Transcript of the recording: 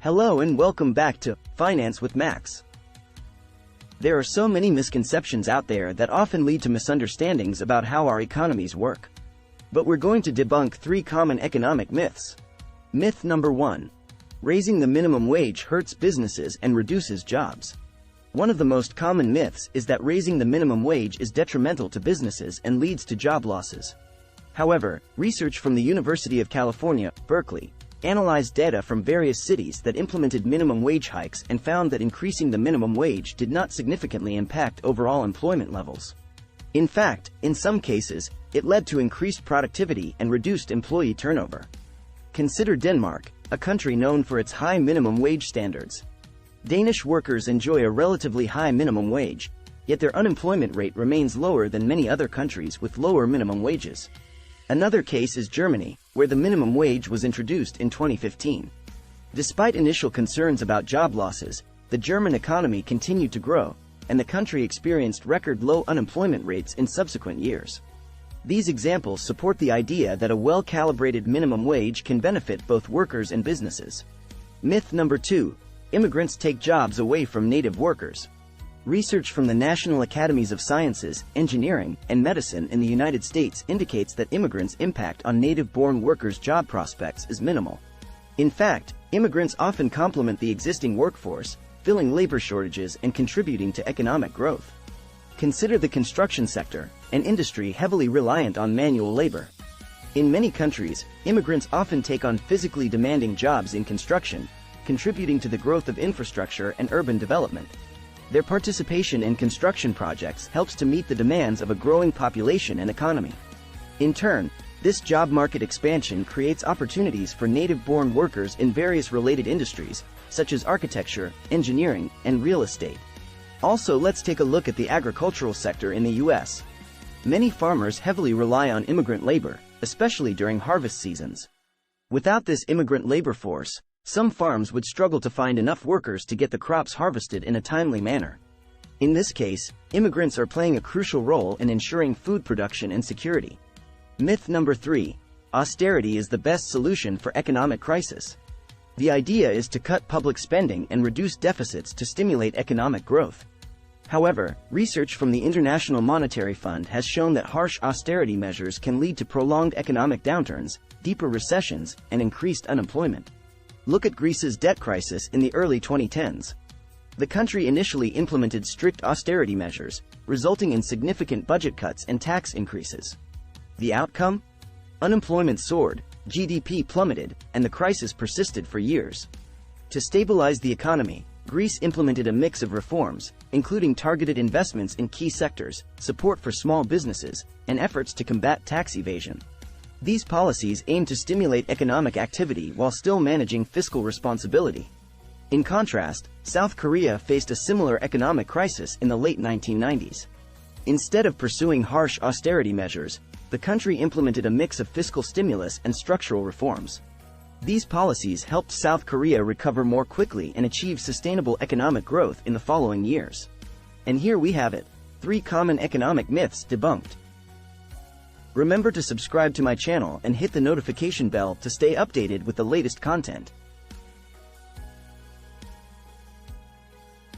Hello and welcome back to Finance with Max. There are so many misconceptions out there that often lead to misunderstandings about how our economies work. But we're going to debunk 3 common economic myths. Myth number 1. Raising the minimum wage hurts businesses and reduces jobs. One of the most common myths is that raising the minimum wage is detrimental to businesses and leads to job losses. However, research from the University of California, Berkeley, analyzed data from various cities that implemented minimum wage hikes and found that increasing the minimum wage did not significantly impact overall employment levels. In fact, in some cases, it led to increased productivity and reduced employee turnover. Consider Denmark, a country known for its high minimum wage standards. Danish workers enjoy a relatively high minimum wage, yet their unemployment rate remains lower than many other countries with lower minimum wages. Another case is Germany, where the minimum wage was introduced in 2015. Despite initial concerns about job losses, the German economy continued to grow, and the country experienced record low unemployment rates in subsequent years. These examples support the idea that a well-calibrated minimum wage can benefit both workers and businesses. Myth number 2. Immigrants take jobs away from native workers. Research from the National Academies of Sciences, Engineering, and Medicine in the United States indicates that immigrants' impact on native-born workers' job prospects is minimal. In fact, immigrants often complement the existing workforce, filling labor shortages and contributing to economic growth. Consider the construction sector, an industry heavily reliant on manual labor. In many countries, immigrants often take on physically demanding jobs in construction, contributing to the growth of infrastructure and urban development. Their participation in construction projects helps to meet the demands of a growing population and economy. In turn, this job market expansion creates opportunities for native-born workers in various related industries, such as architecture, engineering, and real estate. Also, let's take a look at the agricultural sector in the U.S. Many farmers heavily rely on immigrant labor, especially during harvest seasons. Without this immigrant labor force, some farms would struggle to find enough workers to get the crops harvested in a timely manner. In this case, immigrants are playing a crucial role in ensuring food production and security. Myth number 3. Austerity is the best solution for economic crisis. The idea is to cut public spending and reduce deficits to stimulate economic growth. However, research from the International Monetary Fund has shown that harsh austerity measures can lead to prolonged economic downturns, deeper recessions, and increased unemployment. Look at Greece's debt crisis in the early 2010s. The country initially implemented strict austerity measures, resulting in significant budget cuts and tax increases. The outcome? Unemployment soared, GDP plummeted, and the crisis persisted for years. To stabilize the economy, Greece implemented a mix of reforms, including targeted investments in key sectors, support for small businesses, and efforts to combat tax evasion. These policies aim to stimulate economic activity while still managing fiscal responsibility. In contrast, South Korea faced a similar economic crisis in the late 1990s. Instead of pursuing harsh austerity measures, the country implemented a mix of fiscal stimulus and structural reforms. These policies helped South Korea recover more quickly and achieve sustainable economic growth in the following years. And here we have it, 3 common economic myths debunked. Remember to subscribe to my channel and hit the notification bell to stay updated with the latest content.